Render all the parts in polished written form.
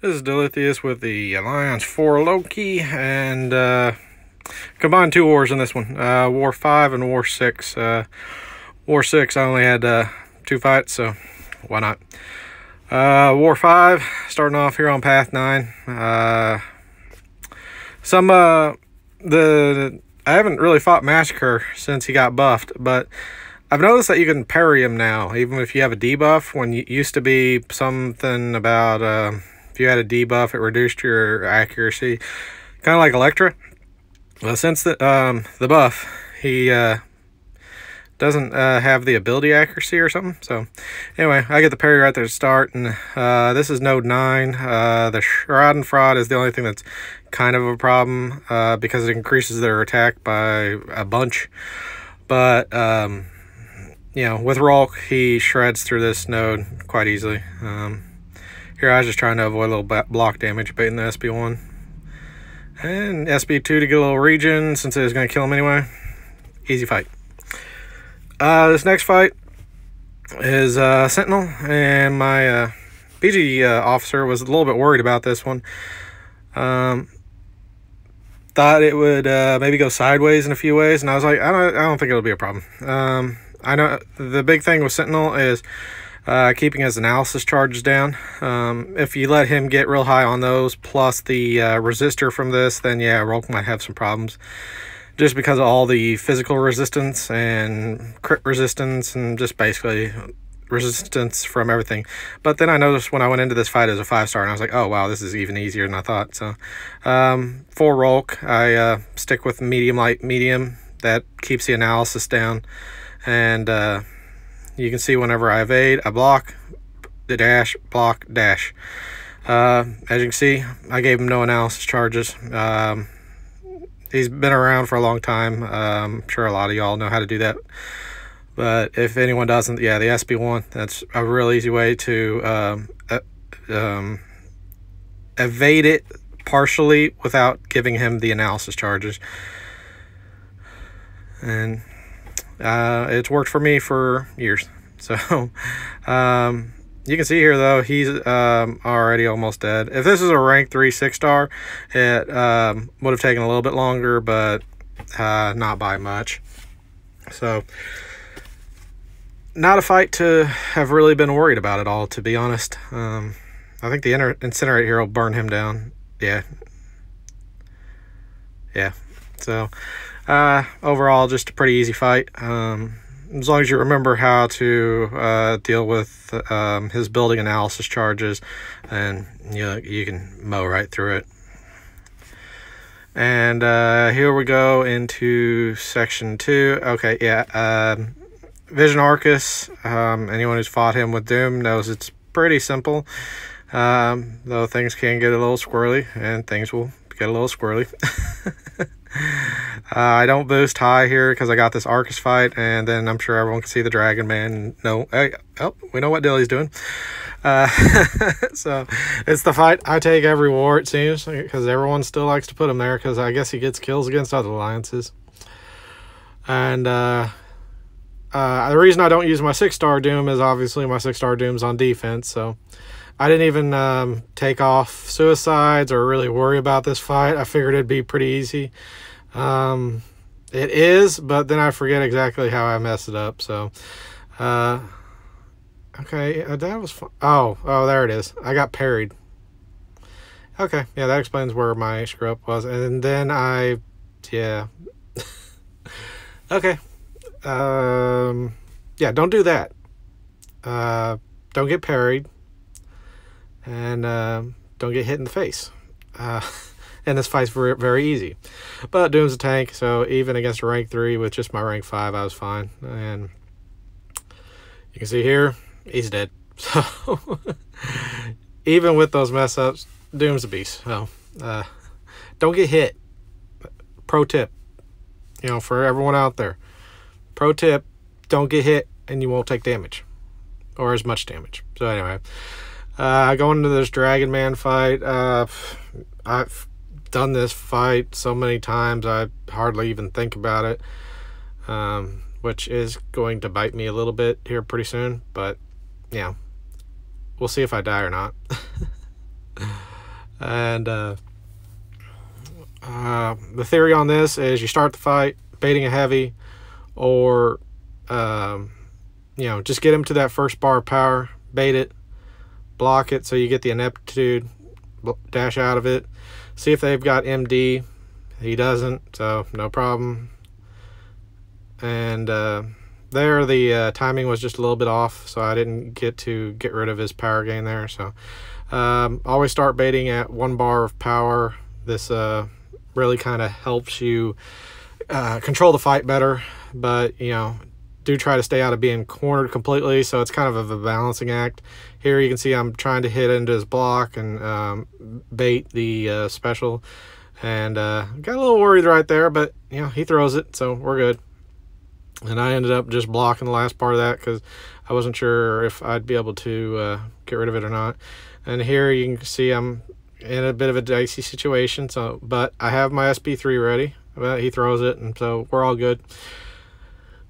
This is Delithius with the Alliance 4 Loki, and combined 2 wars in this one. War 5 and War 6. War 6, I only had 2 fights, so why not? War 5, starting off here on Path 9. I haven't really fought Massacre since he got buffed, but I've noticed that you can parry him now, even if you have a debuff, when you used to be something about... if you had a debuff, it reduced your accuracy, kind of like Electra. Well, since the buff, he doesn't have the ability accuracy or something. So anyway, I get the parry right there to start, and this is node 9. The Shroud and Fraud is the only thing that's kind of a problem because it increases their attack by a bunch. But you know, with Rolk, he shreds through this node quite easily. Here I was just trying to avoid a little block damage, baiting the SB1. And SB2 to get a little regen, since it was going to kill him anyway. Easy fight. This next fight is Sentinel, and my BG officer was a little bit worried about this one. Thought it would maybe go sideways in a few ways, and I was like, I don't think it'll be a problem. I know the big thing with Sentinel is keeping his analysis charges down. If you let him get real high on those, plus the resistor from this, then yeah, Rolk might have some problems. Just because of all the physical resistance and crit resistance and just basically resistance from everything. But then I noticed when I went into this fight as a 5-star, and I was like, oh wow, this is even easier than I thought. So for Rolk, I stick with medium, light, medium. That keeps the analysis down. And you can see whenever I evade, I block, the dash, block, dash. As you can see, I gave him no analysis charges. He's been around for a long time. I'm sure a lot of y'all know how to do that. But if anyone doesn't, yeah, the SB1, that's a real easy way to evade it partially without giving him the analysis charges. And it's worked for me for years. So you can see here though, he's already almost dead. If this is a rank 3 6-star, it would have taken a little bit longer, but not by much. So not a fight to have really been worried about at all, to be honest. I think the incinerate here will burn him down. Yeah, so overall, just a pretty easy fight. As long as you remember how to deal with his building analysis charges, and you can mow right through it. And here we go into section 2. Okay, yeah. Vision Arcus, anyone who's fought him with Doom knows it's pretty simple. Though things can get a little squirrely, and things will get a little squirrely. I don't boost high here because I got this Arcus fight, and then I'm sure everyone can see the Dragon Man. No, hey, oh, we know what Dilly's doing. So it's the fight I take every war, it seems, because everyone still likes to put him there because I guess he gets kills against other alliances. And the reason I don't use my 6-star Doom is obviously my 6-star Doom's on defense, so I didn't even take off suicides or really worry about this fight. I figured it'd be pretty easy. It is, but then I forget exactly how I messed it up. So, okay, that was fun. Oh, there it is. I got parried. Okay, yeah, that explains where my screw up was. And then yeah. Okay. Yeah, don't do that. Don't get parried. And don't get hit in the face. And this fight's very, very easy. But Doom's a tank, so even against a rank 3 with just my rank 5, I was fine. And you can see here, he's dead. So even with those mess ups, Doom's a beast. So don't get hit. Pro tip, for everyone out there. Pro tip, don't get hit and you won't take damage. Or as much damage. So anyway, going into this Dragon Man fight, I've done this fight so many times I hardly even think about it, which is going to bite me a little bit here pretty soon, but yeah, we'll see if I die or not. And the theory on this is you start the fight baiting a heavy, or just get him to that first bar of power, bait it, block it so you get the ineptitude, dash out of it. See if they've got MD. He doesn't, so no problem. And there the timing was just a little bit off, so I didn't get rid of his power gain there. So always start baiting at 1 bar of power. This really kind of helps you control the fight better, but do try to stay out of being cornered completely, so it's kind of a balancing act. Here you can see I'm trying to hit into his block and bait the special, and got a little worried right there, but he throws it, so we're good. And I ended up just blocking the last part of that because I wasn't sure if I'd be able to get rid of it or not. And here you can see I'm in a bit of a dicey situation, but I have my SB3 ready. But he throws it, and so we're all good.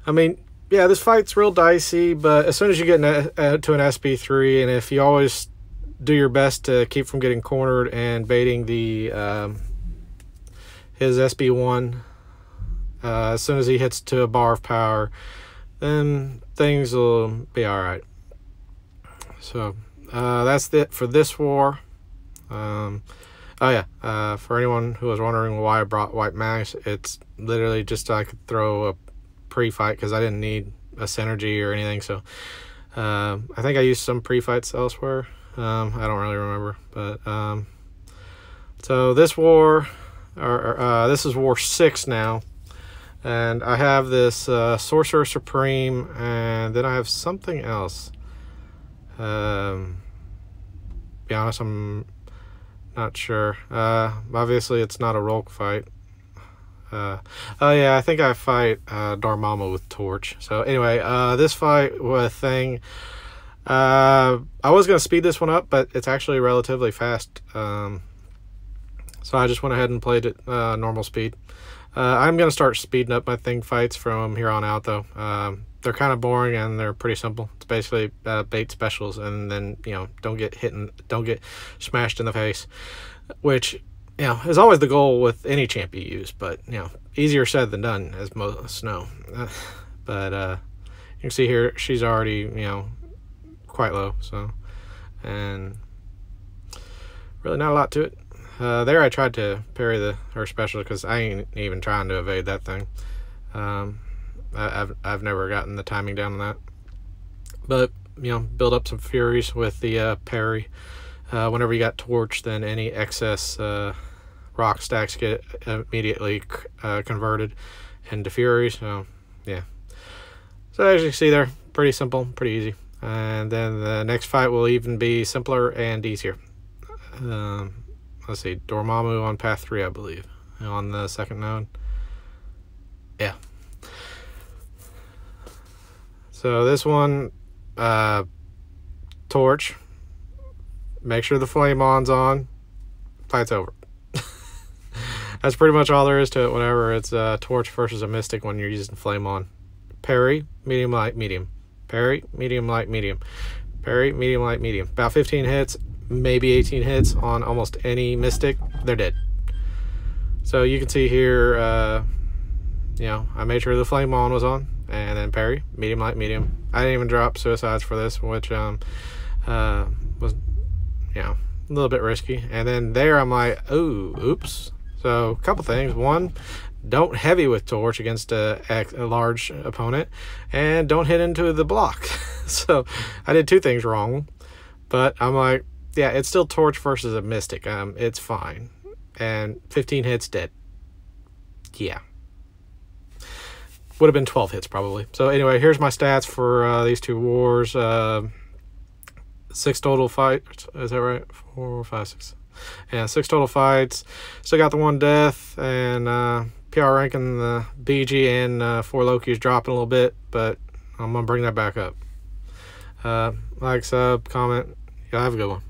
I mean, yeah, this fight's real dicey, but as soon as you get to an SB3, and if you always do your best to keep from getting cornered and baiting the his SB1, as soon as he hits to a bar of power, then things will be all right. So that's it for this war. For anyone who was wondering why I brought white mags, it's literally just so I could throw a pre-fight because I didn't need a synergy or anything. So I think I used some pre-fights elsewhere. I don't really remember, but so this war, this is War 6 now, and I have this Sorcerer Supreme, and then I have something else. Be honest, I'm not sure. Obviously it's not a roll fight. Oh yeah, I think I fight Dormammu with Torch. So anyway, this fight with thing, I was gonna speed this one up, but it's actually relatively fast. So I just went ahead and played it normal speed. I'm gonna start speeding up my thing fights from here on out, though. They're kind of boring and they're pretty simple. It's basically bait specials, and then don't get hit and don't get smashed in the face, which is always the goal with any champ you use. But easier said than done, as most know. But you can see here she's already quite low, so, and really not a lot to it. There I tried to parry her special because I ain't even trying to evade that thing. I've never gotten the timing down on that, but build up some furies with the parry. Whenever you got Torch, then any excess rock stacks get immediately converted into furies. So yeah, so as you can see there, pretty simple, pretty easy. And then the next fight will even be simpler and easier. Let's see, Dormammu on path 3, I believe, on the second node. Yeah. So this one, Torch, make sure the flame on's on, fight's over. That's pretty much all there is to it whenever it's Torch versus a Mystic when you're using flame on. Parry, medium, light, medium. Parry, medium, light, medium. Parry, medium, light, medium. About 15 hits, maybe 18 hits on almost any Mystic, they're dead. So you can see here, I made sure the flame on was on, and then parry, medium, light, medium. I didn't even drop suicides for this, which was a little bit risky. And then there I'm like, oh, oops. So a couple things. One, don't heavy with Torch against a large opponent, and don't hit into the block. So I did two things wrong, but I'm like, yeah, it's still Torch versus a Mystic. It's fine. And 15 hits, dead. Yeah. Would have been 12 hits probably. So anyway, here's my stats for these two wars. 6 total fights. Is that right? 4, 5, 6. Yeah, 6 total fights. Still got the 1 death, and PR ranking the BG and 4 Loki's dropping a little bit, but I'm gonna bring that back up. Like, sub, comment. Y'all have a good one.